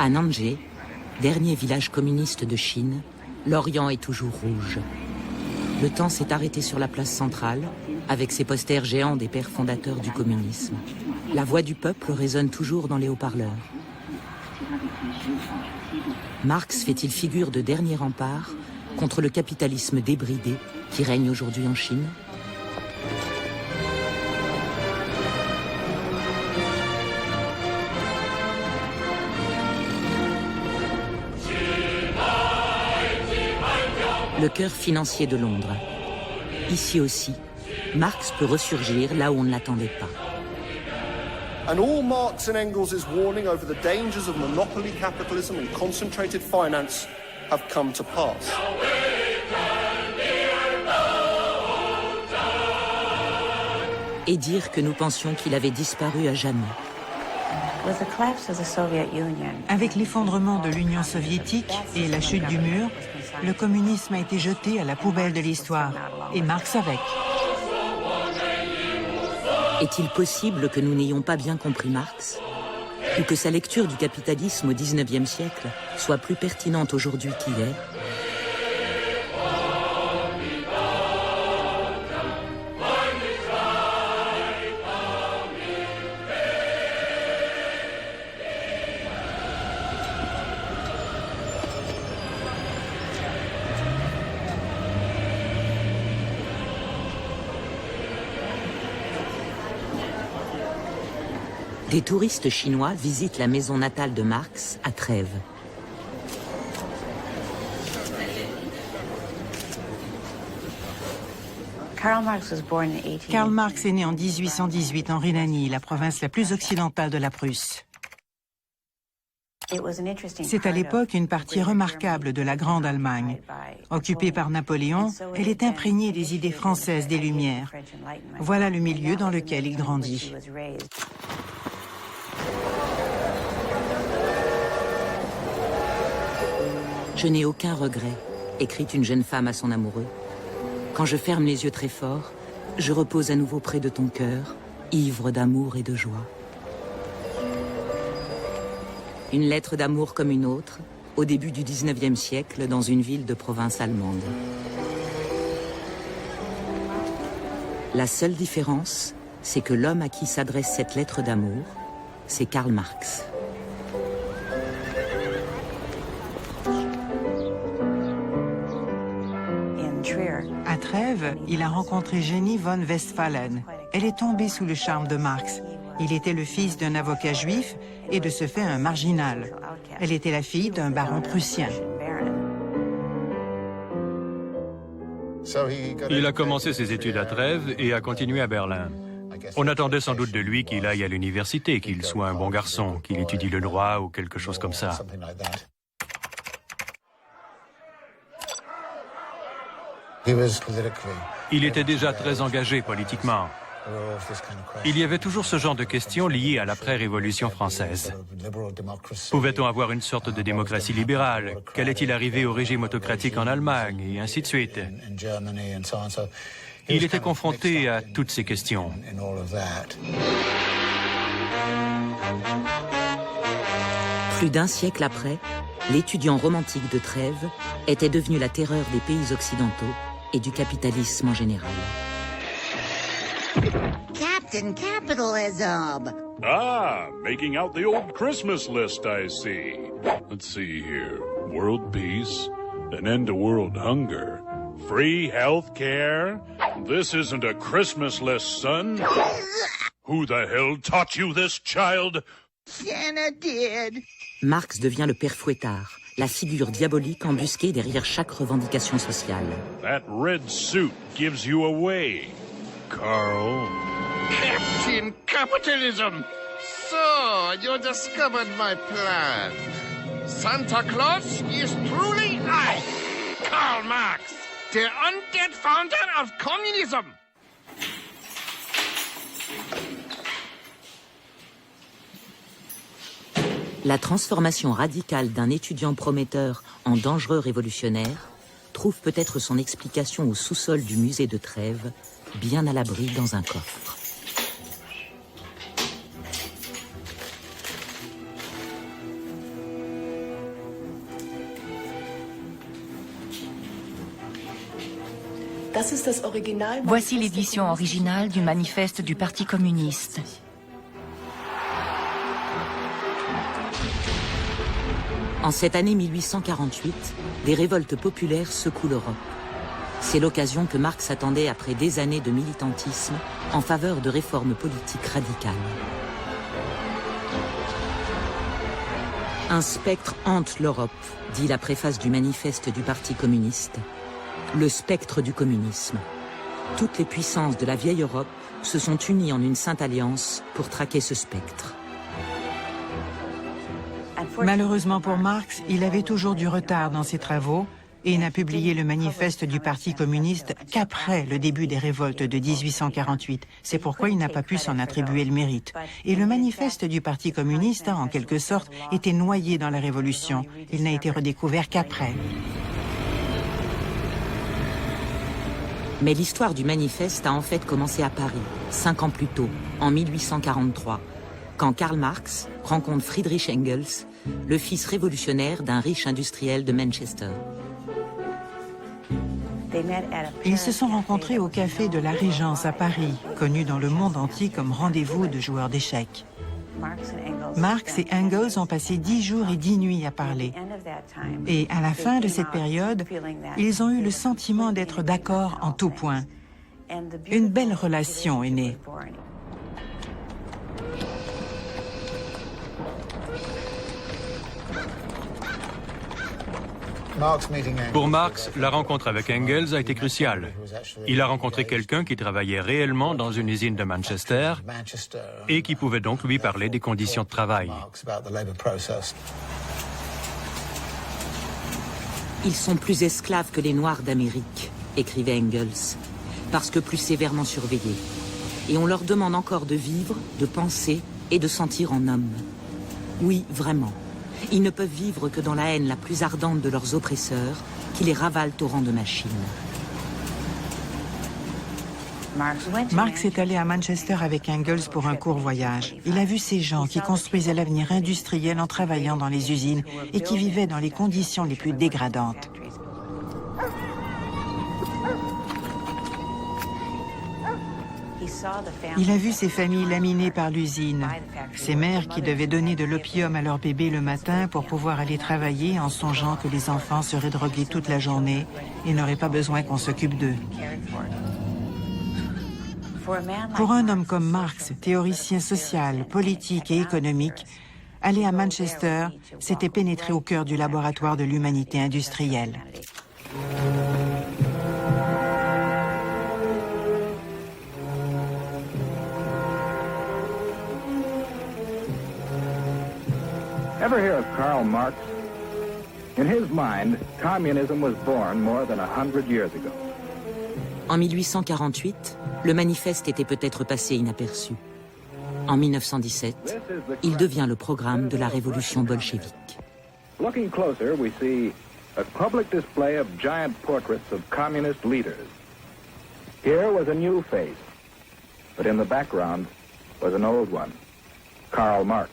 À Nanjé, dernier village communiste de Chine, l'Orient est toujours rouge. Le temps s'est arrêté sur la place centrale, avec ses posters géants des pères fondateurs du communisme. La voix du peuple résonne toujours dans les haut-parleurs. Marx fait-il figure de dernier rempart contre le capitalisme débridé qui règne aujourd'hui en Chine ? Le cœur financier de Londres. Ici aussi, Marx peut ressurgir là où on ne l'attendait pas. And all Marx and Engels' warning over the dangers of monopoly capitalism and concentrated finance have come to pass. Et dire que nous pensions qu'il avait disparu à jamais. Avec l'effondrement de l'Union soviétique et la chute du mur, le communisme a été jeté à la poubelle de l'histoire, et Marx avec. Est-il possible que nous n'ayons pas bien compris Marx ? Ou que sa lecture du capitalisme au XIXe siècle soit plus pertinente aujourd'hui qu'hier ? Des touristes chinois visitent la maison natale de Marx à Trèves. Karl Marx est né en 1818 en Rhénanie, la province la plus occidentale de la Prusse. C'est à l'époque une partie remarquable de la Grande Allemagne. Occupée par Napoléon, elle est imprégnée des idées françaises des Lumières. Voilà le milieu dans lequel il grandit. Je n'ai aucun regret, écrit une jeune femme à son amoureux. Quand je ferme les yeux très fort, je repose à nouveau près de ton cœur, ivre d'amour et de joie. Une lettre d'amour comme une autre, au début du XIXe siècle, dans une ville de province allemande. La seule différence, c'est que l'homme à qui s'adresse cette lettre d'amour, c'est Karl Marx. À Trèves, il a rencontré Jenny von Westphalen. Elle est tombée sous le charme de Marx. Il était le fils d'un avocat juif et de ce fait un marginal. Elle était la fille d'un baron prussien. Il a commencé ses études à Trèves et a continué à Berlin. On attendait sans doute de lui qu'il aille à l'université, qu'il soit un bon garçon, qu'il étudie le droit ou quelque chose comme ça. Il était déjà très engagé politiquement. Il y avait toujours ce genre de questions liées à l'après-révolution française. Pouvait-on avoir une sorte de démocratie libérale? Qu'allait-il arriver au régime autocratique en Allemagne? Et ainsi de suite. Il était confronté à toutes ces questions. Plus d'un siècle après, l'étudiant romantique de Trèves était devenu la terreur des pays occidentaux et du capitalisme en général. Captain Capitalism! Ah, making out the old Christmas list, I see. Let's see here. World peace, an end to world hunger, free health care. This isn't a Christmas list, son. Who the hell taught you this, child? Santa did. Marx devient le père Fouettard, la figure diabolique embusquée derrière chaque revendication sociale. That red suit gives you away, Carl. Captain Capitalism! So, you discovered my plan. Santa Claus is truly I, Karl Marx, the undead founder of communism. La transformation radicale d'un étudiant prometteur en dangereux révolutionnaire trouve peut-être son explication au sous-sol du musée de Trèves, bien à l'abri dans un coffre. Voici l'édition originale du manifeste du Parti communiste. En cette année 1848, des révoltes populaires secouent l'Europe. C'est l'occasion que Marx attendait après des années de militantisme en faveur de réformes politiques radicales. Un spectre hante l'Europe, dit la préface du manifeste du Parti communiste. Le spectre du communisme. Toutes les puissances de la vieille Europe se sont unies en une sainte alliance pour traquer ce spectre. Malheureusement pour Marx, il avait toujours du retard dans ses travaux et n'a publié le manifeste du Parti communiste qu'après le début des révoltes de 1848. C'est pourquoi il n'a pas pu s'en attribuer le mérite. Et le manifeste du Parti communiste a, en quelque sorte, été noyé dans la Révolution. Il n'a été redécouvert qu'après. Mais l'histoire du manifeste a en fait commencé à Paris, 5 ans plus tôt, en 1843, quand Karl Marx rencontre Friedrich Engels, le fils révolutionnaire d'un riche industriel de Manchester. Ils se sont rencontrés au café de la Régence à Paris, connu dans le monde entier comme rendez-vous de joueurs d'échecs. Marx et Engels ont passé 10 jours et 10 nuits à parler. Et à la fin de cette période, ils ont eu le sentiment d'être d'accord en tout point. Une belle relation est née. Pour Marx, la rencontre avec Engels a été cruciale. Il a rencontré quelqu'un qui travaillait réellement dans une usine de Manchester et qui pouvait donc lui parler des conditions de travail. Ils sont plus esclaves que les Noirs d'Amérique, écrivait Engels, parce que plus sévèrement surveillés. Et on leur demande encore de vivre, de penser et de sentir en hommes. Oui, vraiment. Ils ne peuvent vivre que dans la haine la plus ardente de leurs oppresseurs, qui les ravalent au rang de machines. Marx est allé à Manchester avec Engels pour un court voyage. Il a vu ces gens qui construisaient l'avenir industriel en travaillant dans les usines et qui vivaient dans les conditions les plus dégradantes. Il a vu ces familles laminées par l'usine, ces mères qui devaient donner de l'opium à leur bébé le matin pour pouvoir aller travailler en songeant que les enfants seraient drogués toute la journée et n'auraient pas besoin qu'on s'occupe d'eux. Pour un homme comme Marx, théoricien social, politique et économique, aller à Manchester, c'était pénétrer au cœur du laboratoire de l'humanité industrielle. Ever hear of Karl Marx? In his mind, communism was born more than 100 years ago. En 1848, le manifeste était peut-être passé inaperçu. En 1917, il devient le programme de la révolution bolchevique. Looking closer, we see a public display of giant portraits of communist leaders. Here was a new face, but in the background was an old one, Karl Marx.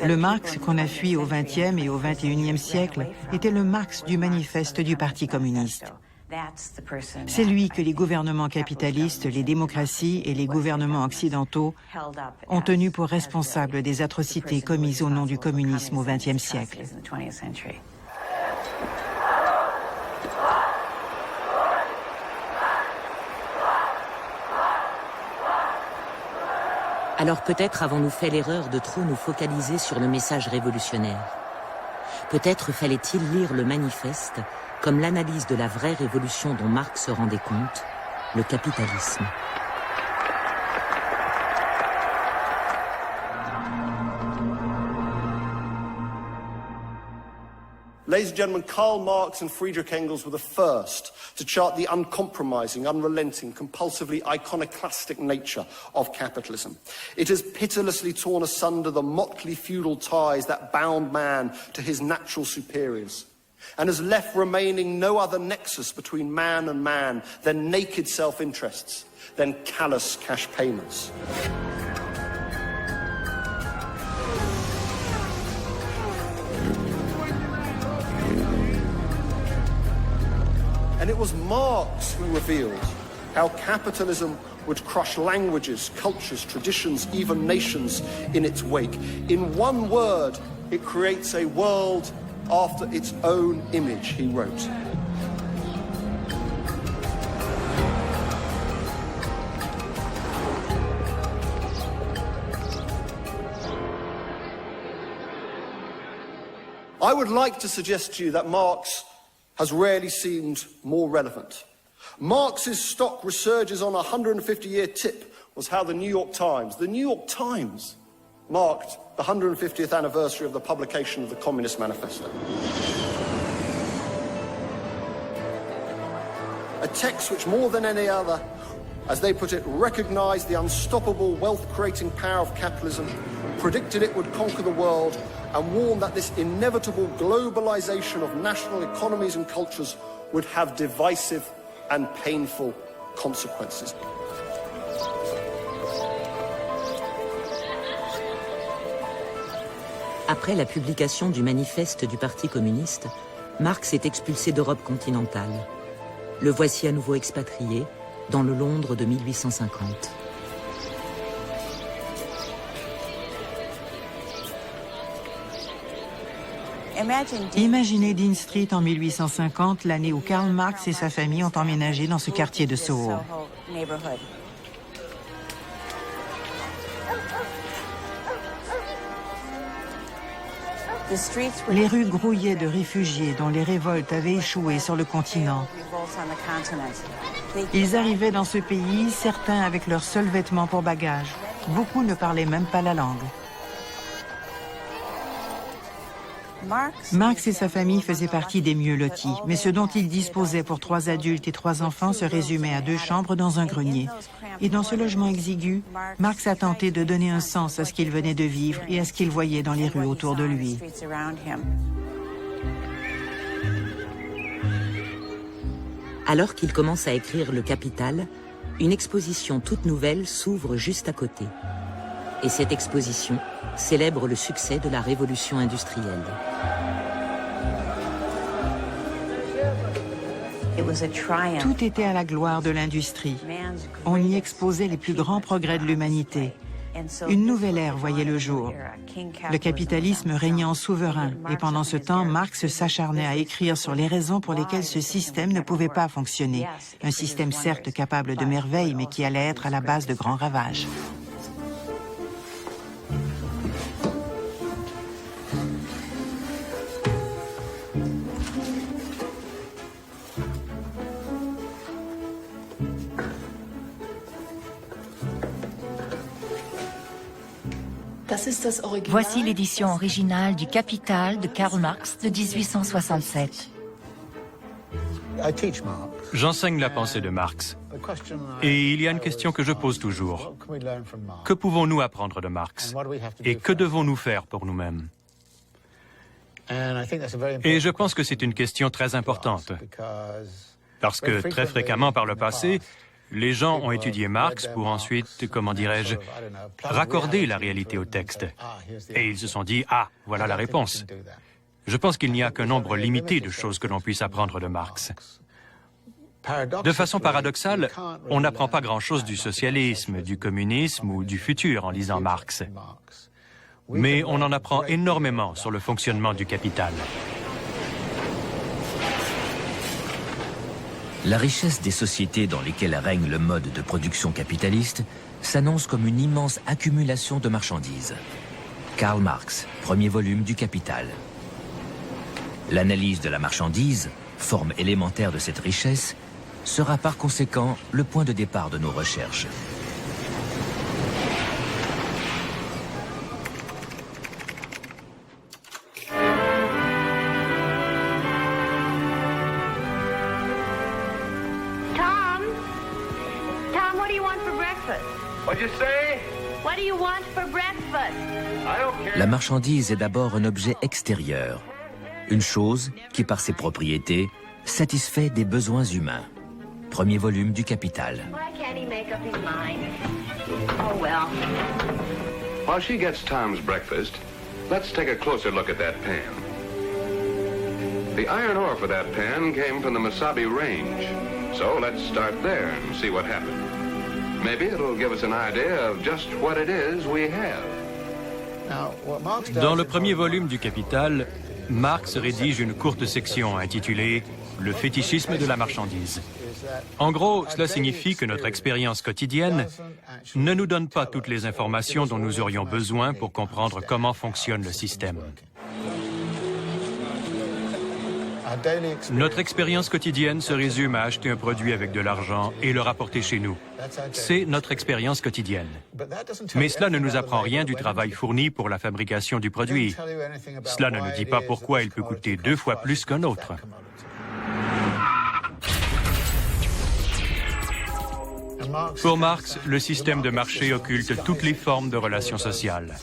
Le Marx qu'on a fui au XXe et au XXIe siècle était le Marx du manifeste du Parti communiste. C'est lui que les gouvernements capitalistes, les démocraties et les gouvernements occidentaux ont tenu pour responsable des atrocités commises au nom du communisme au XXe siècle. Alors peut-être avons-nous fait l'erreur de trop nous focaliser sur le message révolutionnaire. Peut-être fallait-il lire le manifeste comme l'analyse de la vraie révolution dont Marx se rendait compte, le capitalisme. Ladies and gentlemen, Karl Marx and Friedrich Engels were the first to chart the uncompromising, unrelenting, compulsively iconoclastic nature of capitalism. It has pitilessly torn asunder the motley feudal ties that bound man to his natural superiors, and has left remaining no other nexus between man and man than naked self-interests, than callous cash payments. And it was Marx who revealed how capitalism would crush languages, cultures, traditions, even nations in its wake. In one word, it creates a world after its own image, he wrote. I would like to suggest to you that Marx has rarely seemed more relevant. Marx's stock resurges on a 150-year tip was how the New York Times marked the 150th anniversary of the publication of the Communist Manifesto. A text which more than any other, as they put it, recognized the unstoppable wealth-creating power of capitalism, predicted it would conquer the world, and warned that this inevitable globalization of national economies and cultures would have divisive and painful consequences. Après la publication du manifeste du Parti communiste, Marx est expulsé d'Europe continentale. Le voici à nouveau expatrié dans le Londres de 1850. Imaginez Dean Street en 1850, l'année où Karl Marx et sa famille ont emménagé dans ce quartier de Soho. Les rues grouillaient de réfugiés dont les révoltes avaient échoué sur le continent. Ils arrivaient dans ce pays, certains avec leurs seuls vêtements pour bagages. Beaucoup ne parlaient même pas la langue. Marx et sa famille faisaient partie des mieux lotis, mais ce dont ils disposaient pour 3 adultes et 3 enfants se résumait à 2 chambres dans un grenier. Et dans ce logement exigu, Marx a tenté de donner un sens à ce qu'il venait de vivre et à ce qu'il voyait dans les rues autour de lui. Alors qu'il commence à écrire Le Capital, une exposition toute nouvelle s'ouvre juste à côté. Et cette exposition célèbre le succès de la révolution industrielle. Tout était à la gloire de l'industrie. On y exposait les plus grands progrès de l'humanité. Une nouvelle ère voyait le jour. Le capitalisme régnait en souverain et pendant ce temps, Marx s'acharnait à écrire sur les raisons pour lesquelles ce système ne pouvait pas fonctionner. Un système certes capable de merveilles, mais qui allait être à la base de grands ravages. Voici l'édition originale du Capital de Karl Marx de 1867. J'enseigne la pensée de Marx. Et il y a une question que je pose toujours. Que pouvons-nous apprendre de Marx? Et que devons-nous faire pour nous-mêmes? Et je pense que c'est une question très importante. Parce que très fréquemment par le passé, les gens ont étudié Marx pour ensuite, comment dirais-je, raccorder la réalité au texte. Et ils se sont dit, ah, voilà la réponse. Je pense qu'il n'y a qu'un nombre limité de choses que l'on puisse apprendre de Marx. De façon paradoxale, on n'apprend pas grand-chose du socialisme, du communisme ou du futur en lisant Marx. Mais on en apprend énormément sur le fonctionnement du capital. La richesse des sociétés dans lesquelles règne le mode de production capitaliste s'annonce comme une immense accumulation de marchandises. Karl Marx, premier volume du Capital. L'analyse de la marchandise, forme élémentaire de cette richesse, sera par conséquent le point de départ de nos recherches. La marchandise est d'abord un objet extérieur, une chose qui, par ses propriétés, satisfait des besoins humains. Premier volume du Capital. While she gets Tom's breakfast, let's take a closer look at that pan. The iron ore for that pan came from the Mesabi Range. So let's start there and see what happened. Maybe it'll give us an idea of just what it is we have. Dans le premier volume du Capital, Marx rédige une courte section intitulée « Le fétichisme de la marchandise ». En gros, cela signifie que notre expérience quotidienne ne nous donne pas toutes les informations dont nous aurions besoin pour comprendre comment fonctionne le système. Notre expérience quotidienne se résume à acheter un produit avec de l'argent et le rapporter chez nous. C'est notre expérience quotidienne. Mais cela ne nous apprend rien du travail fourni pour la fabrication du produit. Cela ne nous dit pas pourquoi il peut coûter 2 fois plus qu'un autre. Pour Marx, le système de marché occulte toutes les formes de relations sociales.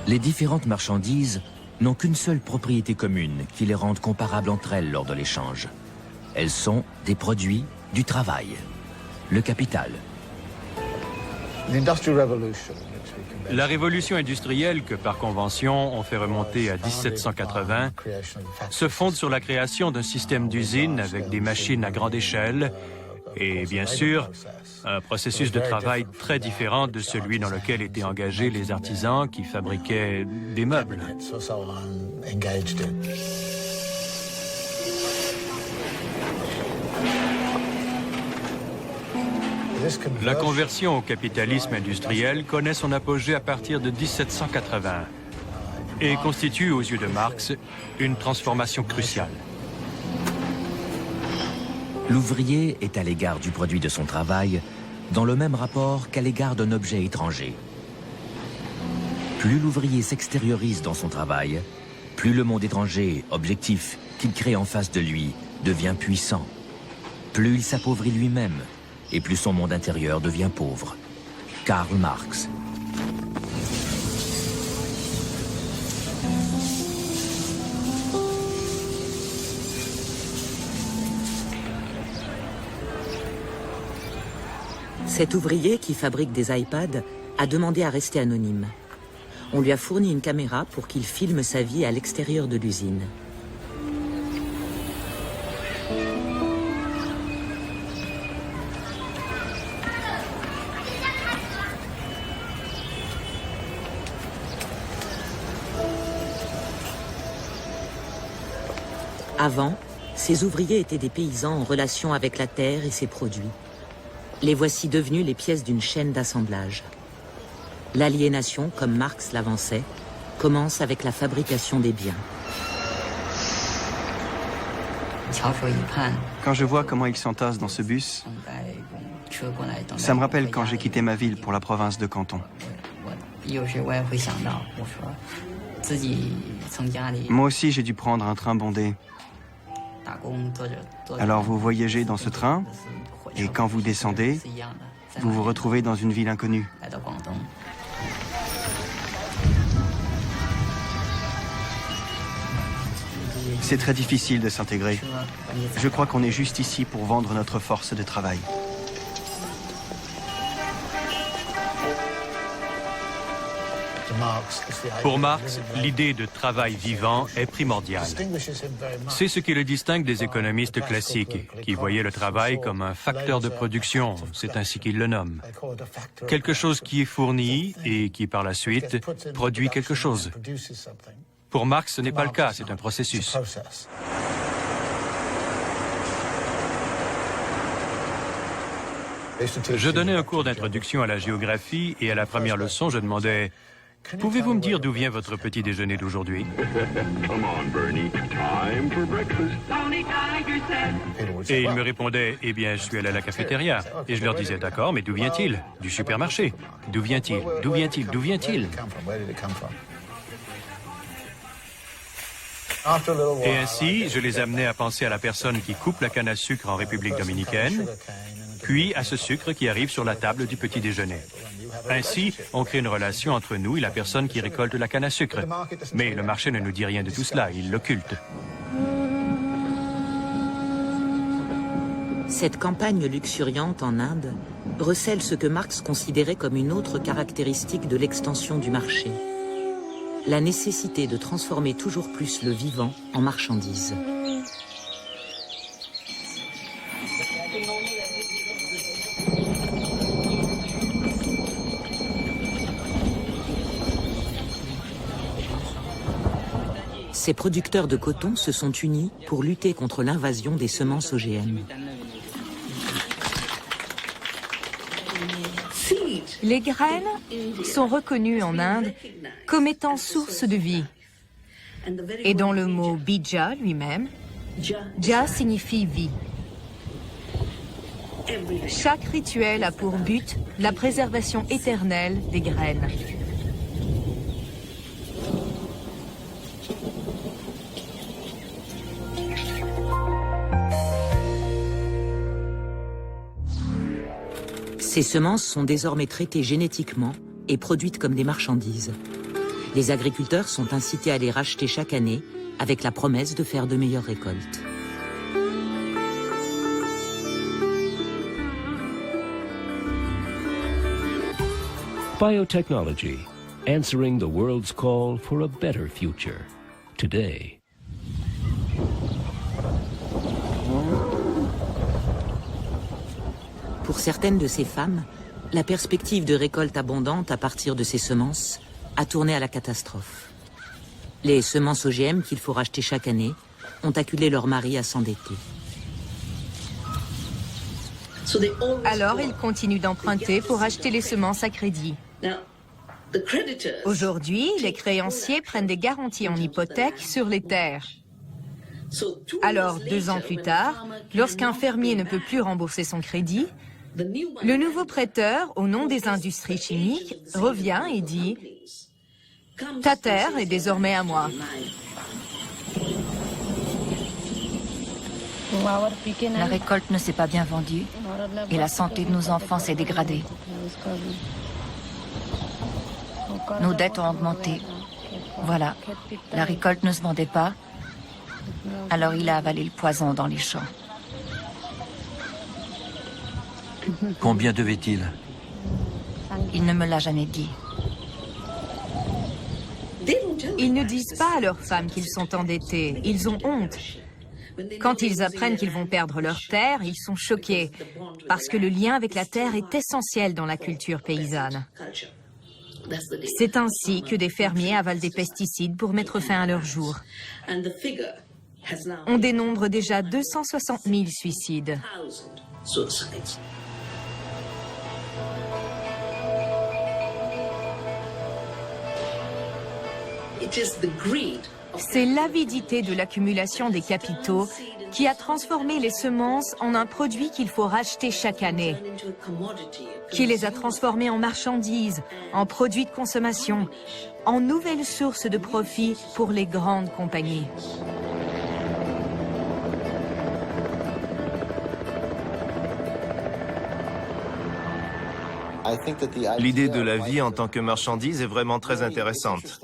Les différentes marchandises n'ont qu'une seule propriété commune qui les rende comparables entre elles lors de l'échange. Elles sont des produits du travail, le capital. La révolution industrielle que, par convention, on fait remonter à 1780 se fonde sur la création d'un système d'usines avec des machines à grande échelle et, bien sûr, un processus de travail très différent de celui dans lequel étaient engagés les artisans qui fabriquaient des meubles. La conversion au capitalisme industriel connaît son apogée à partir de 1780 et constitue, aux yeux de Marx, une transformation cruciale. L'ouvrier est à l'égard du produit de son travail dans le même rapport qu'à l'égard d'un objet étranger. Plus l'ouvrier s'extériorise dans son travail, plus le monde étranger, objectif, qu'il crée en face de lui, devient puissant. Plus il s'appauvrit lui-même, et plus son monde intérieur devient pauvre. Karl Marx. Cet ouvrier qui fabrique des iPads a demandé à rester anonyme. On lui a fourni une caméra pour qu'il filme sa vie à l'extérieur de l'usine. Avant, ces ouvriers étaient des paysans en relation avec la terre et ses produits. Les voici devenus les pièces d'une chaîne d'assemblage. L'aliénation, comme Marx l'avançait, commence avec la fabrication des biens. Quand je vois comment ils s'entassent dans ce bus, ça me rappelle quand j'ai quitté ma ville pour la province de Canton. Moi aussi, j'ai dû prendre un train bondé. Alors vous voyagez dans ce train, et quand vous descendez, vous vous retrouvez dans une ville inconnue. C'est très difficile de s'intégrer. Je crois qu'on est juste ici pour vendre notre force de travail. Pour Marx, l'idée de travail vivant est primordiale. C'est ce qui le distingue des économistes classiques, qui voyaient le travail comme un facteur de production, c'est ainsi qu'ils le nomment. Quelque chose qui est fourni et qui, par la suite, produit quelque chose. Pour Marx, ce n'est pas le cas, c'est un processus. Je donnais un cours d'introduction à la géographie et à la première leçon, je demandais « Pouvez-vous me dire d'où vient votre petit déjeuner d'aujourd'hui » Et ils me répondaient « Eh bien, je suis allé à la cafétéria. » Et je leur disais « D'accord, mais d'où vient-il ? Du supermarché. D'où vient-il ? D'où vient-il ? D'où vient-il » Et ainsi, je les amenais à penser à la personne qui coupe la canne à sucre en République dominicaine, puis à ce sucre qui arrive sur la table du petit déjeuner. Ainsi, on crée une relation entre nous et la personne qui récolte la canne à sucre. Mais le marché ne nous dit rien de tout cela, il l'occulte. Cette campagne luxuriante en Inde recèle ce que Marx considérait comme une autre caractéristique de l'extension du marché, la nécessité de transformer toujours plus le vivant en marchandise. Ces producteurs de coton se sont unis pour lutter contre l'invasion des semences OGM. Les graines sont reconnues en Inde comme étant source de vie. Et dans le mot bija lui-même, ja signifie vie. Chaque rituel a pour but la préservation éternelle des graines. Ces semences sont désormais traitées génétiquement et produites comme des marchandises. Les agriculteurs sont incités à les racheter chaque année avec la promesse de faire de meilleures récoltes. Biotechnology, answering the world's call for a better future, today. Pour certaines de ces femmes, la perspective de récolte abondante à partir de ces semences a tourné à la catastrophe. Les semences OGM qu'il faut racheter chaque année ont acculé leur mari à s'endetter. Alors ils continuent d'emprunter pour acheter les semences à crédit. Aujourd'hui, les créanciers prennent des garanties en hypothèque sur les terres. Alors, 2 ans plus tard, lorsqu'un fermier ne peut plus rembourser son crédit, le nouveau prêteur, au nom des industries chimiques, revient et dit « Ta terre est désormais à moi ». La récolte ne s'est pas bien vendue et la santé de nos enfants s'est dégradée. Nos dettes ont augmenté. Voilà, la récolte ne se vendait pas, alors il a avalé le poison dans les champs. Combien devait-il? Il ne me l'a jamais dit. Ils ne disent pas à leurs femmes qu'ils sont endettés, ils ont honte. Quand ils apprennent qu'ils vont perdre leur terre, ils sont choqués, parce que le lien avec la terre est essentiel dans la culture paysanne. C'est ainsi que des fermiers avalent des pesticides pour mettre fin à leur jour. On dénombre déjà 260 000 suicides. C'est l'avidité de l'accumulation des capitaux qui a transformé les semences en un produit qu'il faut racheter chaque année, qui les a transformées en marchandises, en produits de consommation, en nouvelles sources de profit pour les grandes compagnies. L'idée de la vie en tant que marchandise est vraiment très intéressante.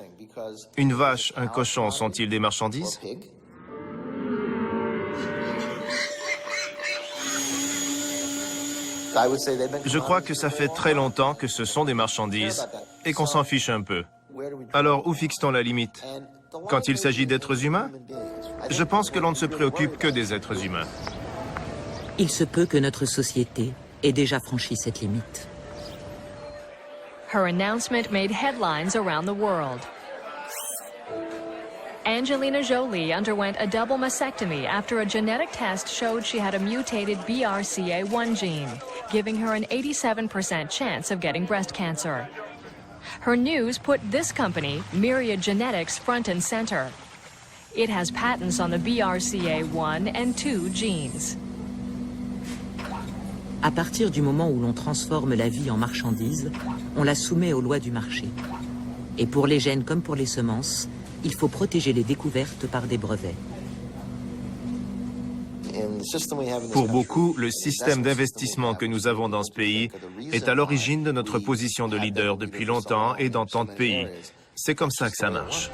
Une vache, un cochon sont-ils des marchandises? Je crois que ça fait très longtemps que ce sont des marchandises et qu'on s'en fiche un peu. Alors où fixe-t-on la limite? Quand il s'agit d'êtres humains? Je pense que l'on ne se préoccupe que des êtres humains. Il se peut que notre société ait déjà franchi cette limite. Her announcement made headlines around the world. Angelina Jolie underwent a double mastectomy after a genetic test showed she had a mutated BRCA1 gene, giving her an 87% chance of getting breast cancer. Her news put this company, Myriad Genetics, front and center. It has patents on the BRCA1 and 2 genes. À partir du moment où l'on transforme la vie en marchandise, on la soumet aux lois du marché. Et pour les gènes comme pour les semences, il faut protéger les découvertes par des brevets. Pour beaucoup, le système d'investissement que nous avons dans ce pays est à l'origine de notre position de leader depuis longtemps et dans tant de pays. C'est comme ça que ça marche.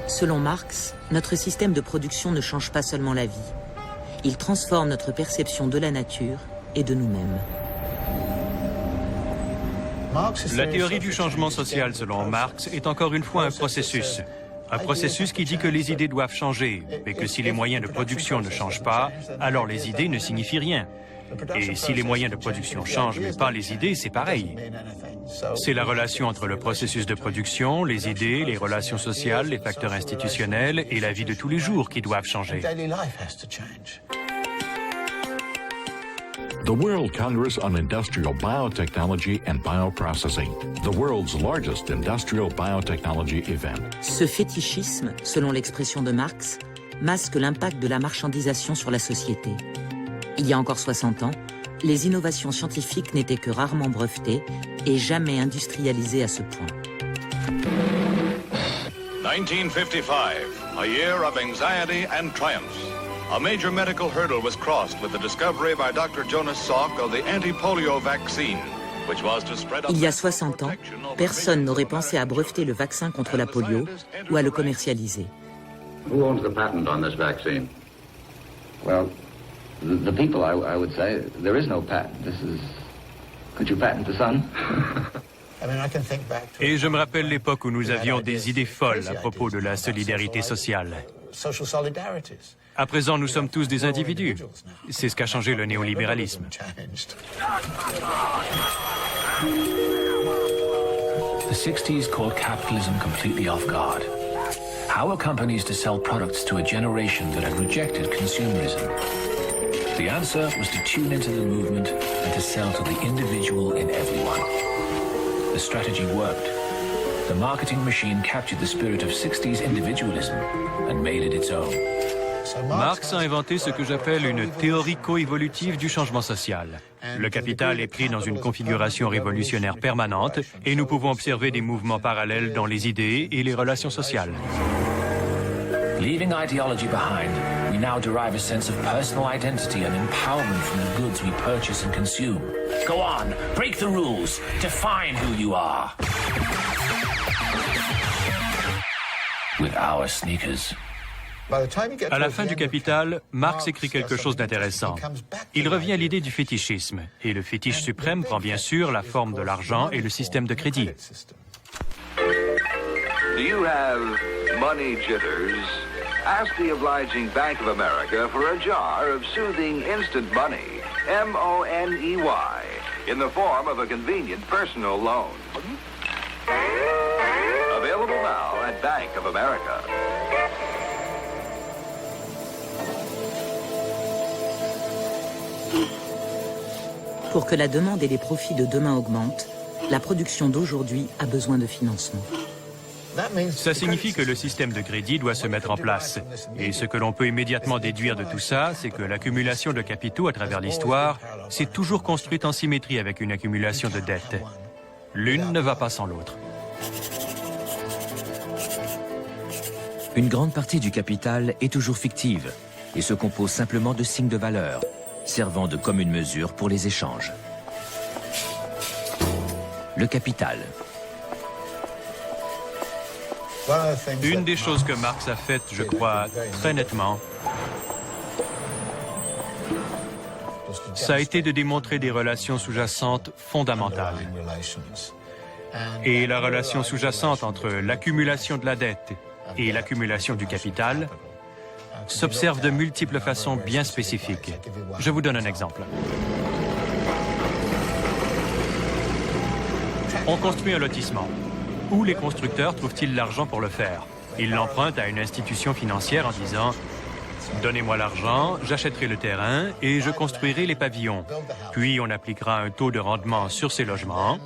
Selon Marx, notre système de production ne change pas seulement la vie, Il transforme notre perception de la nature et de nous-mêmes. La théorie du changement social, selon Marx, est encore une fois un processus. Un processus qui dit que les idées doivent changer, mais que si les moyens de production ne changent pas, alors les idées ne signifient rien. Et si les moyens de production changent, mais pas les idées, c'est pareil. C'est la relation entre le processus de production, les idées, les relations sociales, les facteurs institutionnels et la vie de tous les jours qui doivent changer. The World Congress on Industrial Biotechnology and Bioprocessing, the world's largest industrial biotechnology event. Ce fétichisme, selon l'expression de Marx, masque l'impact de la marchandisation sur la société. Il y a encore 60 ans, les innovations scientifiques n'étaient que rarement brevetées et jamais industrialisées à ce point. 1955, a year of anxiety and triumphs. A major medical hurdle was crossed with the discovery by Dr. Jonas Salk of the anti-polio vaccine, which was to spread out... Il y a 60 ans, personne n'aurait pensé à breveter le vaccin contre la polio ou à le commercialiser. Who owns the patent on this vaccine? Well, the people, I would say. There is no patent. This is... Could you patent the sun? Et je me rappelle l'époque où nous avions des idées folles à propos de la solidarité sociale. À présent, nous sommes tous des individus. C'est ce qu'a changé le néolibéralisme. The 60s caught capitalism completely off guard. How are companies to sell products to a generation that had rejected consumerism? The answer was to tune into the movement and to sell to the individual in everyone. The strategy worked. The marketing machine captured the spirit of 60s individualism and made it its own. Marx a inventé ce que j'appelle une théorie coévolutive du changement social. Le capital est pris dans une configuration révolutionnaire permanente et nous pouvons observer des mouvements parallèles dans les idées et les relations sociales. Leaving ideology behind, we now derive a sense of personal identity and empowerment from the goods we purchase and consume. Go on, break the rules, define who you are. With our sneakers. À la fin du Capital, Marx écrit quelque chose d'intéressant. Il revient à l'idée du fétichisme, et le fétiche suprême prend bien sûr la forme de l'argent et le système de crédit. Do you have money jitters? Ask the obliging Bank of America for a jar of soothing instant money, M-O-N-E-Y, in the form of a convenient personal loan. Available now at Bank of America. Pour que la demande et les profits de demain augmentent, la production d'aujourd'hui a besoin de financement. Ça signifie que le système de crédit doit se mettre en place. Et ce que l'on peut immédiatement déduire de tout ça, c'est que l'accumulation de capitaux à travers l'histoire s'est toujours construite en symétrie avec une accumulation de dettes. L'une ne va pas sans l'autre. Une grande partie du capital est toujours fictive et se compose simplement de signes de valeur, servant de commune mesure pour les échanges. Le capital. Une des choses que Marx a faites, je crois, très nettement, ça a été de démontrer des relations sous-jacentes fondamentales. Et la relation sous-jacente entre l'accumulation de la dette et l'accumulation du capital s'observe de multiples façons bien spécifiques. Je vous donne un exemple. On construit un lotissement. Où les constructeurs trouvent-ils l'argent pour le faire? Ils l'empruntent à une institution financière en disant « Donnez-moi l'argent, j'achèterai le terrain et je construirai les pavillons. Puis on appliquera un taux de rendement sur ces logements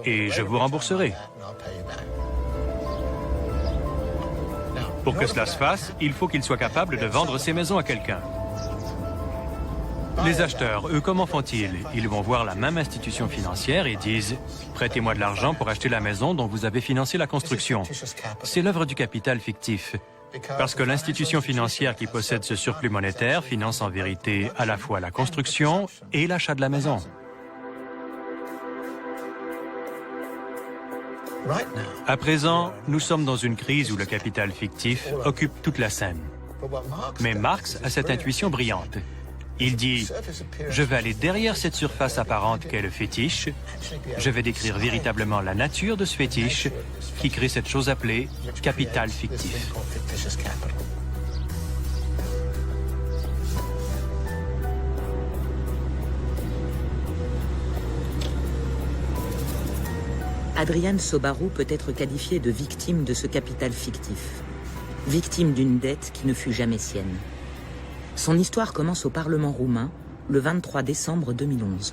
et je vous rembourserai. » Pour que cela se fasse, il faut qu'ils soient capables de vendre ces maisons à quelqu'un. Les acheteurs, eux, comment font-ils? Ils vont voir la même institution financière et disent « Prêtez-moi de l'argent pour acheter la maison dont vous avez financé la construction. » C'est l'œuvre du capital fictif. Parce que l'institution financière qui possède ce surplus monétaire finance en vérité à la fois la construction et l'achat de la maison. À présent, nous sommes dans une crise où le capital fictif occupe toute la scène. Mais Marx a cette intuition brillante. Il dit « Je vais aller derrière cette surface apparente qu'est le fétiche. Je vais décrire véritablement la nature de ce fétiche qui crée cette chose appelée capital fictif. » Adrian Sobaru peut être qualifié de victime de ce capital fictif, victime d'une dette qui ne fut jamais sienne. Son histoire commence au Parlement roumain le 23 décembre 2011.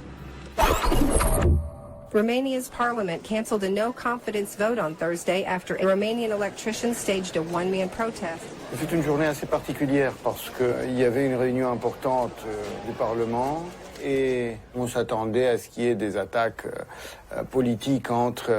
Romania's parliament canceled a no-confidence vote on Thursday after Romanian electricians staged a one-man protest. C'est une journée assez particulière parce qu'il y avait une réunion importante du Parlement et on s'attendait à ce qu'il y ait des attaques politiques entre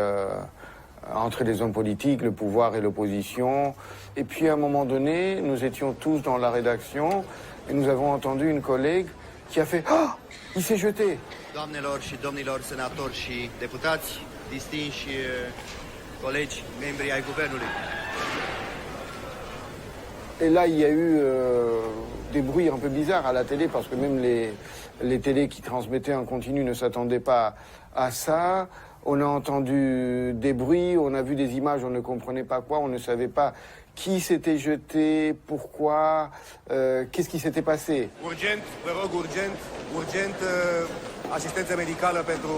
les hommes politiques, le pouvoir et l'opposition. Et puis à un moment donné, nous étions tous dans la rédaction et nous avons entendu une collègue qui a fait « Ah, il s'est jeté !» Doamnelor și domnilor senatori și deputați, distinși colegi, membri ai guvernului. Et là, il y a eu des bruits un peu bizarres à la télé parce que même les télés qui transmettaient en continu ne s'attendaient pas à ça. On a entendu des bruits, on a vu des images, on ne comprenait pas quoi, on ne savait pas qui s'était jeté, pourquoi, qu'est-ce qui s'était passé. Urgent, vă rog, urgent, asistență medicală pentru...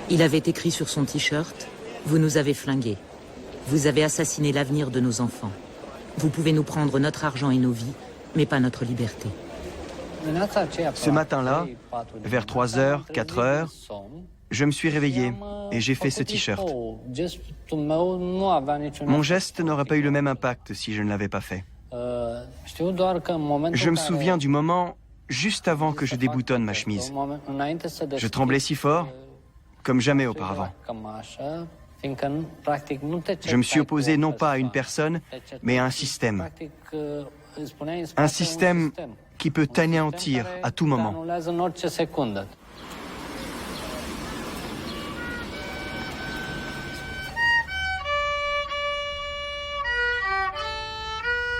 Il avait écrit sur son t-shirt « Vous nous avez flingués. Vous avez assassiné l'avenir de nos enfants. Vous pouvez nous prendre notre argent et nos vies, mais pas notre liberté. » Ce matin-là, vers 3h, 4h, je me suis réveillé et j'ai fait ce t-shirt. Mon geste n'aurait pas eu le même impact si je ne l'avais pas fait. Je me souviens du moment juste avant que je déboutonne ma chemise. Je tremblais si fort, comme jamais auparavant. Je me suis opposé non pas à une personne, mais à un système. Un système qui peut t'anéantir à tout moment.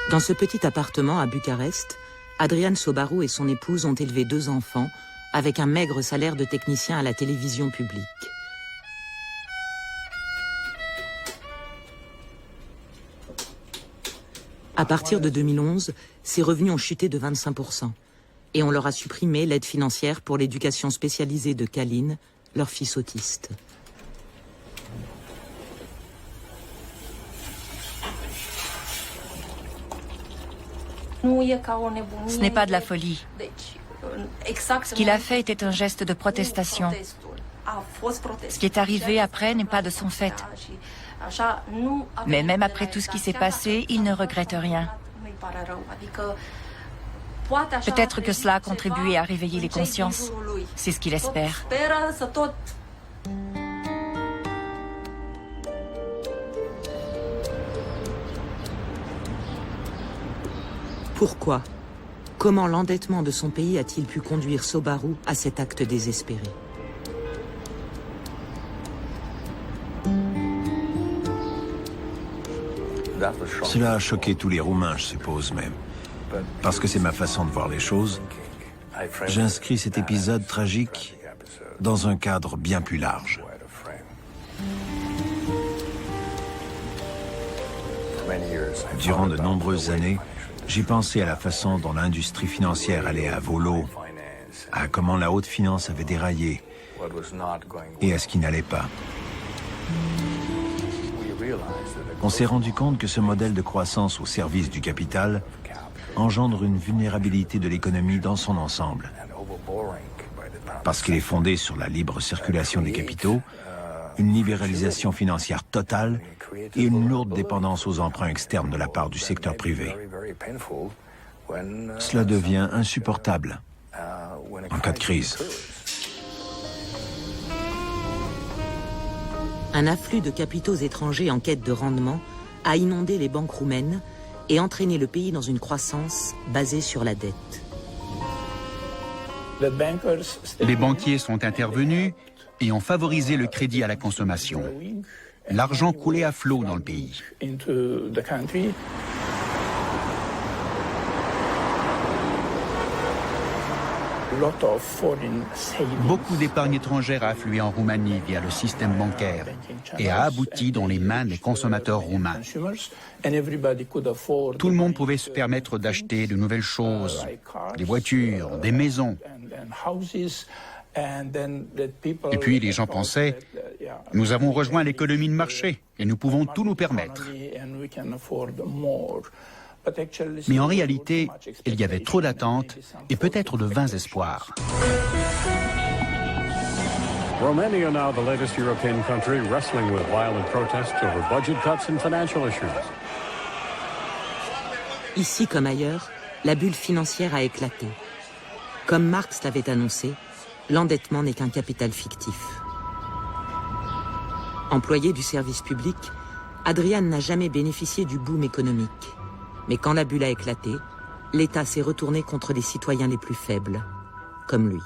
Dans ce petit appartement à Bucarest, Adrian Sobaru et son épouse ont élevé 2 enfants avec un maigre salaire de technicien à la télévision publique. À partir de 2011, ces revenus ont chuté de 25% et on leur a supprimé l'aide financière pour l'éducation spécialisée de Kalin, leur fils autiste. Ce n'est pas de la folie. Ce qu'il a fait était un geste de protestation. Ce qui est arrivé après n'est pas de son fait. Mais même après tout ce qui s'est passé, il ne regrette rien. Peut-être que cela a contribué à réveiller les consciences. C'est ce qu'il espère. Pourquoi? Comment l'endettement de son pays a-t-il pu conduire Sobaru à cet acte désespéré? Cela a choqué tous les Roumains, je suppose, mais parce que c'est ma façon de voir les choses, j'inscris cet épisode tragique dans un cadre bien plus large. Durant de nombreuses années, j'ai pensé à la façon dont l'industrie financière allait à volo, à comment la haute finance avait déraillé et à ce qui n'allait pas. On s'est rendu compte que ce modèle de croissance au service du capital engendre une vulnérabilité de l'économie dans son ensemble. Parce qu'il est fondé sur la libre circulation des capitaux, une libéralisation financière totale et une lourde dépendance aux emprunts externes de la part du secteur privé. Cela devient insupportable en cas de crise. Un afflux de capitaux étrangers en quête de rendement a inondé les banques roumaines et entraîné le pays dans une croissance basée sur la dette. Les banquiers sont intervenus et ont favorisé le crédit à la consommation. L'argent coulait à flot dans le pays. Beaucoup d'épargne étrangère a afflué en Roumanie via le système bancaire et a abouti dans les mains des consommateurs roumains. Tout le monde pouvait se permettre d'acheter de nouvelles choses, des voitures, des maisons. Et puis les gens pensaient, nous avons rejoint l'économie de marché et nous pouvons tout nous permettre. Mais en réalité, il y avait trop d'attentes et peut-être de vains espoirs. Romania, now the latest European country wrestling with violent protests over budget cuts and financial issues. Ici comme ailleurs, la bulle financière a éclaté. Comme Marx l'avait annoncé, l'endettement n'est qu'un capital fictif. Employé du service public, Adrian n'a jamais bénéficié du boom économique. Mais quand la bulle a éclaté, l'État s'est retourné contre les citoyens les plus faibles, comme lui.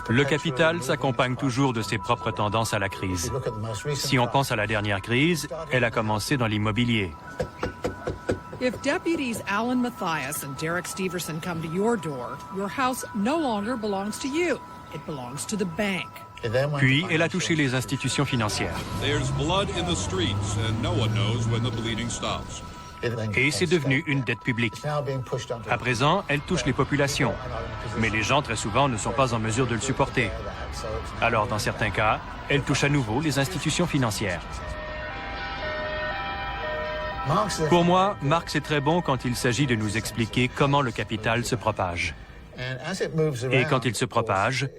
Le capital s'accompagne toujours de ses propres tendances à la crise. Si on pense à la dernière crise, elle a commencé dans l'immobilier. If deputies Alan Mathias and Derek Steverson come to your door, your house no longer belongs to you. It belongs to the bank. Puis, elle a touché les institutions financières. Et c'est devenu une dette publique. À présent, elle touche les populations. Mais les gens, très souvent, ne sont pas en mesure de le supporter. Alors, dans certains cas, elle touche à nouveau les institutions financières. Pour moi, Marx est très bon quand il s'agit de nous expliquer comment le capital se propage. Et quand il se propage,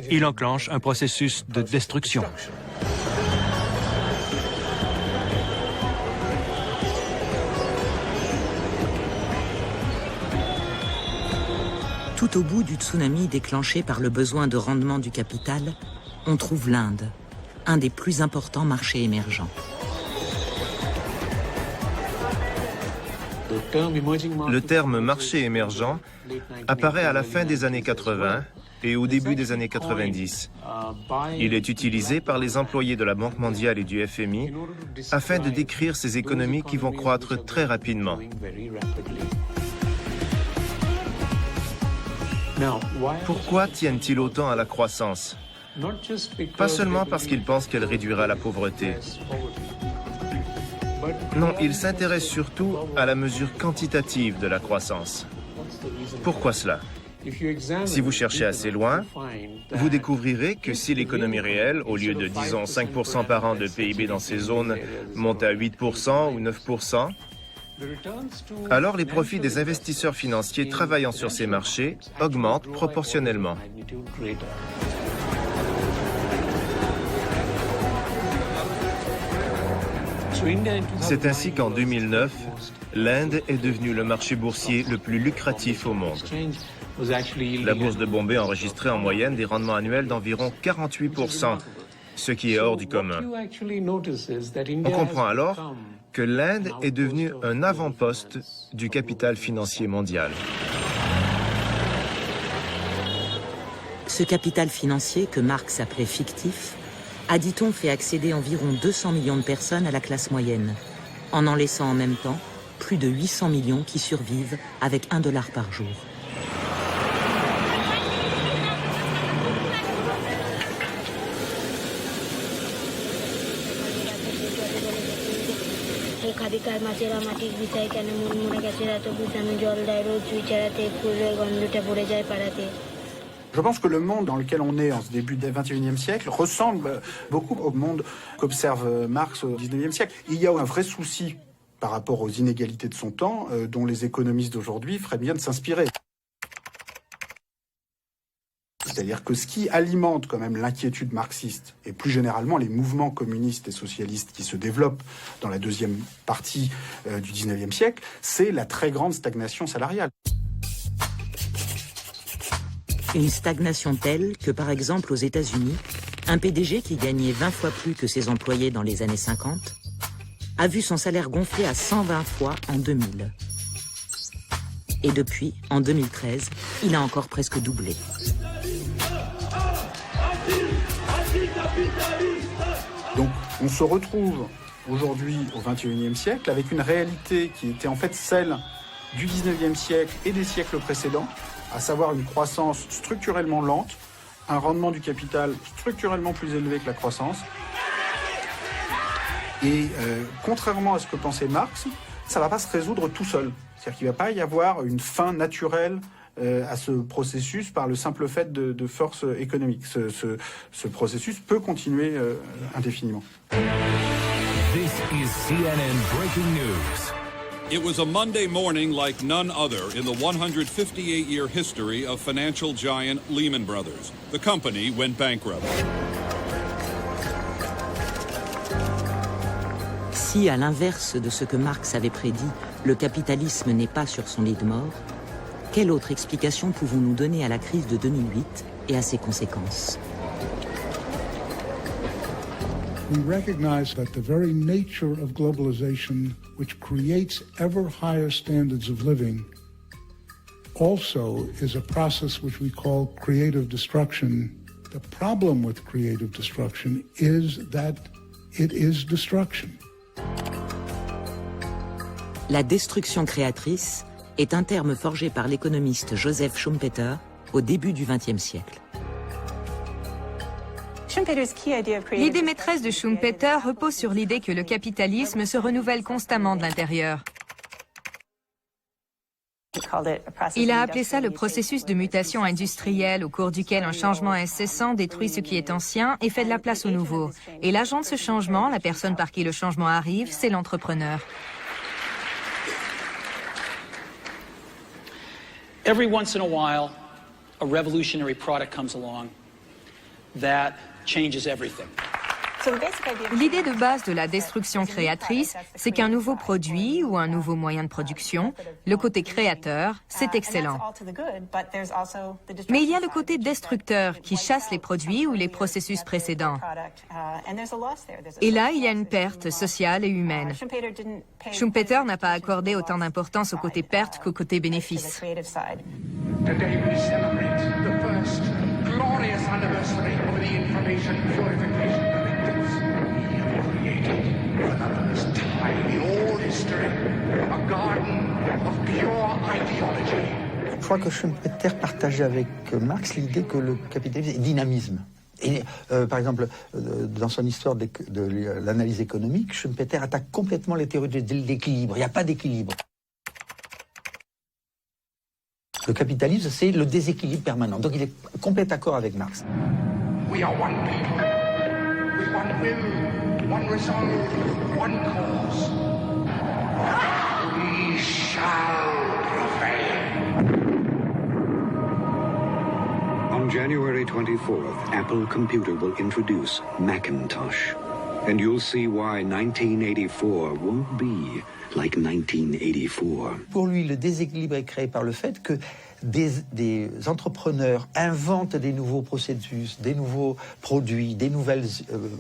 il enclenche un processus de destruction. Tout au bout du tsunami déclenché par le besoin de rendement du capital, on trouve l'Inde, un des plus importants marchés émergents. Le terme marché émergent apparaît à la fin des années 80 et au début des années 90. Il est utilisé par les employés de la Banque mondiale et du FMI afin de décrire ces économies qui vont croître très rapidement. Pourquoi tiennent-ils autant à la croissance? Pas seulement parce qu'ils pensent qu'elle réduira la pauvreté. Non, ils s'intéressent surtout à la mesure quantitative de la croissance. Pourquoi cela? Si vous cherchez assez loin, vous découvrirez que si l'économie réelle, au lieu de, disons, 5% par an de PIB dans ces zones, monte à 8% ou 9%, alors les profits des investisseurs financiers travaillant sur ces marchés augmentent proportionnellement. C'est ainsi qu'en 2009, l'Inde est devenue le marché boursier le plus lucratif au monde. La bourse de Bombay enregistrait en moyenne des rendements annuels d'environ 48%, ce qui est hors du commun. On comprend alors que l'Inde est devenue un avant-poste du capital financier mondial. Ce capital financier que Marx appelait fictif a, dit-on, fait accéder environ 200 millions de personnes à la classe moyenne, en laissant en même temps plus de 800 millions qui survivent avec $1 par jour. Je pense que le monde dans lequel on est en ce début du XXIe siècle ressemble beaucoup au monde qu'observe Marx au XIXe siècle. Il y a un vrai souci par rapport aux inégalités de son temps dont les économistes d'aujourd'hui feraient bien de s'inspirer. C'est-à-dire que ce qui alimente quand même l'inquiétude marxiste, et plus généralement les mouvements communistes et socialistes qui se développent dans la deuxième partie du XIXe siècle, c'est la très grande stagnation salariale. Une stagnation telle que, par exemple, aux États-Unis, un PDG qui gagnait 20 fois plus que ses employés dans les années 50 a vu son salaire gonfler à 120 fois en 2000. Et depuis, en 2013, il a encore presque doublé. Donc on se retrouve aujourd'hui au XXIe siècle avec une réalité qui était en fait celle du XIXe siècle et des siècles précédents, à savoir une croissance structurellement lente, un rendement du capital structurellement plus élevé que la croissance. Et contrairement à ce que pensait Marx, ça ne va pas se résoudre tout seul. C'est-à-dire qu'il ne va pas y avoir une fin naturelle à ce processus par le simple fait de force économique. Ce processus peut continuer indéfiniment. This is CNN Breaking News. It was a Monday morning like none other in the 158-year history of financial giant Lehman Brothers. The company went bankrupt. Si, à l'inverse de ce que Marx avait prédit, le capitalisme n'est pas sur son lit de mort, quelle autre explication pouvons-nous donner à la crise de 2008 et à ses conséquences? We recognize that the very nature of globalization, which creates ever higher standards of living, also is a process which we call creative destruction. The problem with creative destruction is that it is destruction. La destruction créatrice est un terme forgé par l'économiste Joseph Schumpeter au début du XXe siècle. L'idée maîtresse de Schumpeter repose sur l'idée que le capitalisme se renouvelle constamment de l'intérieur. Il a appelé ça le processus de mutation industrielle au cours duquel un changement incessant détruit ce qui est ancien et fait de la place au nouveau. Et l'agent de ce changement, la personne par qui le changement arrive, c'est l'entrepreneur. Every once in a while, a revolutionary product comes along that changes everything. L'idée de base de la destruction créatrice, c'est qu'un nouveau produit ou un nouveau moyen de production, le côté créateur, c'est excellent. Mais il y a le côté destructeur qui chasse les produits ou les processus précédents. Et là, il y a une perte sociale et humaine. Schumpeter n'a pas accordé autant d'importance au côté perte qu'au côté bénéfice. Today we celebrate the first glorious anniversary of the information purification directives. We have created for the first time in all history a garden of pure ideology. Je crois que Schumpeter partageait avec Marx l'idée que le capitalisme est dynamisme. Et par exemple, dans son histoire de l'analyse économique, Schumpeter attaque complètement les théories de l'équilibre. Il n'y a pas d'équilibre. Le capitalisme, c'est le déséquilibre permanent. Donc il est complètement d'accord avec Marx. We are one people, with one will, one resolve, one cause. We shall prevail. On January 24th, Apple Computer will introduce Macintosh. And you'll see why 1984 won't be like 1984. Pour lui, le déséquilibre est créé par le fait que des entrepreneurs inventent des nouveaux processus, des nouveaux produits, des nouvelles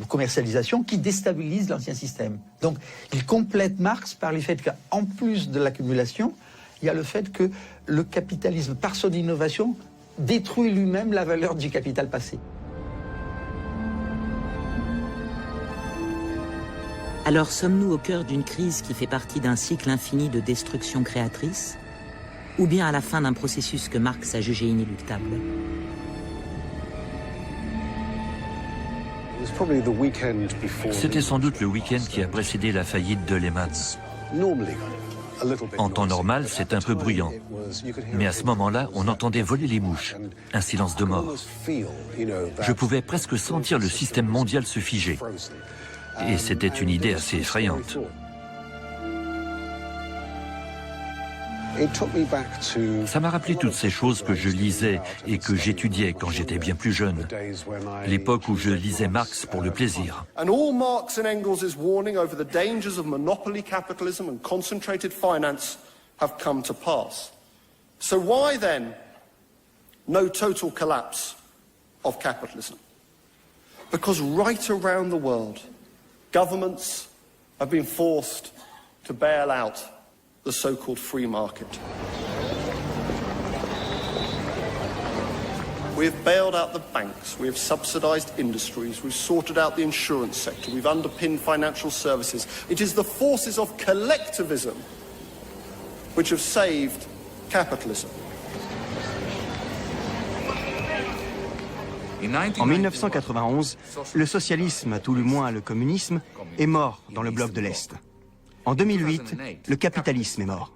commercialisations qui déstabilisent l'ancien système. Donc, il complète Marx par le fait qu'en plus de l'accumulation, il y a le fait que le capitalisme, par son innovation, détruit lui-même la valeur du capital passé. Alors sommes-nous au cœur d'une crise qui fait partie d'un cycle infini de destruction créatrice, ou bien à la fin d'un processus que Marx a jugé inéluctable? C'était sans doute le week-end qui a précédé la faillite de Lehman. En temps normal, c'est un peu bruyant. Mais à ce moment-là, on entendait voler les mouches. Un silence de mort. Je pouvais presque sentir le système mondial se figer. Et c'était une idée assez effrayante. Ça m'a rappelé toutes ces choses que je lisais et que j'étudiais quand j'étais bien plus jeune. L'époque où je lisais Marx pour le plaisir. And all Marx and Engels' warning over the dangers of monopoly capitalism and concentrated finance have come to pass. So why then no total collapse of capitalism? Because right around the world, governments have been forced to bail out the so-called free market. We have bailed out the banks, we have subsidized industries, we've sorted out the insurance sector, we've underpinned financial services. It is the forces of collectivism which have saved capitalism. En 1991, le socialisme, à tout le moins le communisme, est mort dans le bloc de l'Est. En 2008, le capitalisme est mort.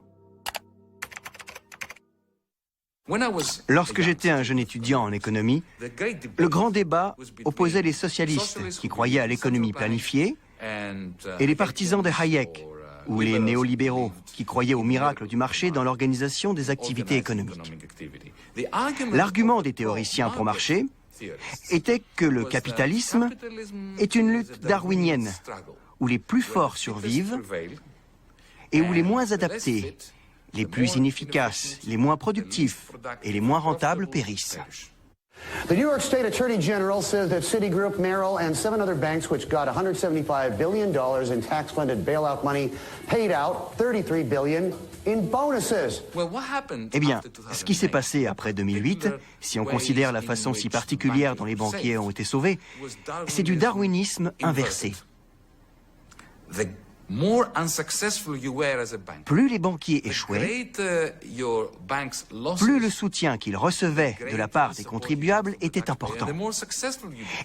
Lorsque j'étais un jeune étudiant en économie, le grand débat opposait les socialistes qui croyaient à l'économie planifiée et les partisans de Hayek, ou les néolibéraux qui croyaient au miracle du marché dans l'organisation des activités économiques. L'argument des théoriciens pro-marché était que le capitalisme est une lutte darwinienne, où les plus forts survivent et où les moins adaptés, les plus inefficaces, les moins productifs et les moins rentables périssent. The New York State Attorney General says that Citigroup, Merrill, and 7 other banks which got $175 billion in tax-funded bailout money paid out $33 billion in bonuses. Eh bien, ce qui s'est passé après 2008, si on considère la façon si particulière dont les banquiers ont été sauvés, c'est du darwinisme inversé. Plus les banquiers échouaient, plus le soutien qu'ils recevaient de la part des contribuables était important.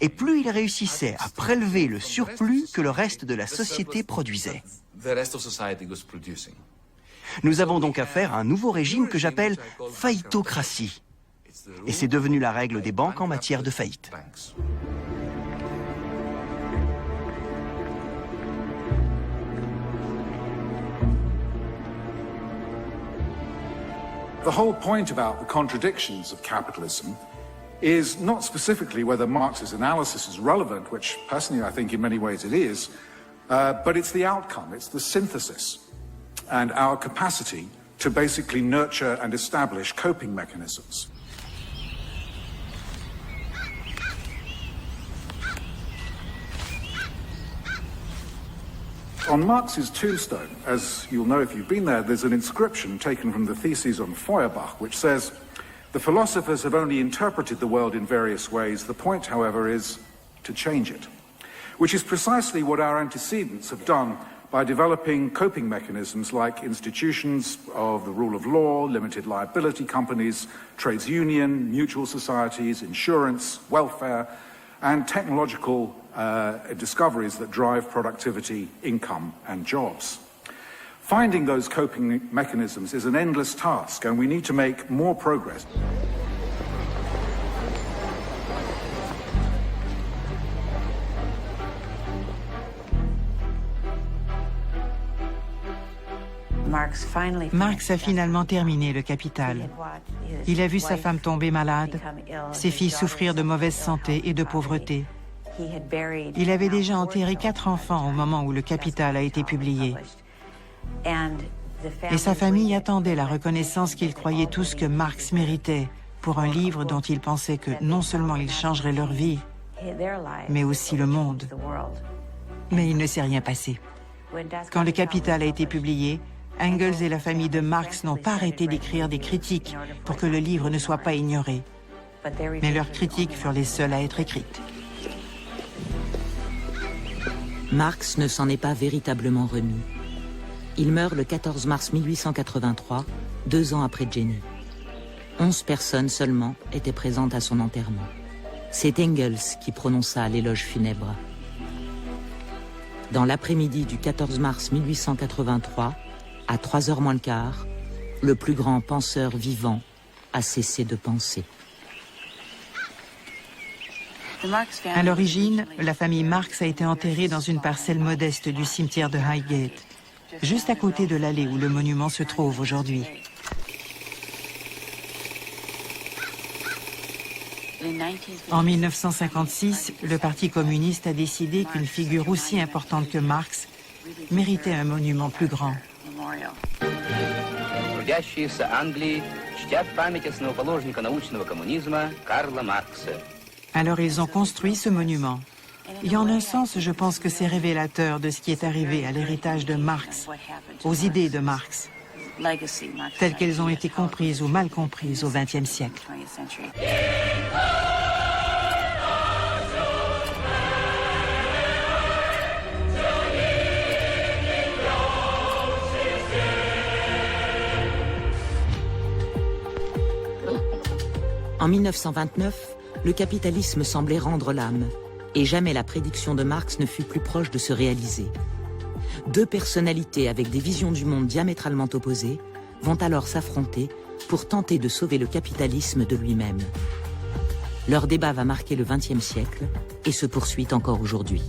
Et plus ils réussissaient à prélever le surplus que le reste de la société produisait. Nous avons donc affaire à un nouveau régime que j'appelle faillitocratie. Et c'est devenu la règle des banques en matière de faillite. The whole point about the contradictions of capitalism is not specifically whether Marx's analysis is relevant, which personally I think in many ways it is, but it's the outcome, it's the synthesis, and our capacity to basically nurture and establish coping mechanisms. On Marx's tombstone, as you'll know if you've been there, there's an inscription taken from the Theses on Feuerbach, which says, "The philosophers have only interpreted the world in various ways. The point, however, is to change it," which is precisely what our antecedents have done by developing coping mechanisms like institutions of the rule of law, limited liability companies, trades union, mutual societies, insurance, welfare, and technological discoveries that drive productivity, income, and jobs. Finding those coping mechanisms is an endless task, and we need to make more progress. Marx a finalement terminé Le Capital. Il a vu sa femme tomber malade, ses filles souffrir de mauvaise santé et de pauvreté. Il avait déjà enterré 4 enfants au moment où Le Capital a été publié. Et sa famille attendait la reconnaissance qu'ils croyaient tous que Marx méritait pour un livre dont ils pensaient que non seulement il changerait leur vie, mais aussi le monde. Mais il ne s'est rien passé. Quand Le Capital a été publié, Engels et la famille de Marx n'ont pas arrêté d'écrire des critiques pour que le livre ne soit pas ignoré. Mais leurs critiques furent les seules à être écrites. Marx ne s'en est pas véritablement remis. Il meurt le 14 mars 1883, 2 ans après Jenny. 11 personnes seulement étaient présentes à son enterrement. C'est Engels qui prononça l'éloge funèbre. Dans l'après-midi du 14 mars 1883, à 3h moins le quart, le plus grand penseur vivant a cessé de penser. À l'origine, la famille Marx a été enterrée dans une parcelle modeste du cimetière de Highgate, juste à côté de l'allée où le monument se trouve aujourd'hui. En 1956, le Parti communiste a décidé qu'une figure aussi importante que Marx méritait un monument plus grand. Alors ils ont construit ce monument. Et en un sens, je pense que c'est révélateur de ce qui est arrivé à l'héritage de Marx, aux idées de Marx, telles qu'elles ont été comprises ou mal comprises au XXe siècle. En 1929, le capitalisme semblait rendre l'âme, et jamais la prédiction de Marx ne fut plus proche de se réaliser. Deux personnalités avec des visions du monde diamétralement opposées vont alors s'affronter pour tenter de sauver le capitalisme de lui-même. Leur débat va marquer le XXe siècle et se poursuit encore aujourd'hui.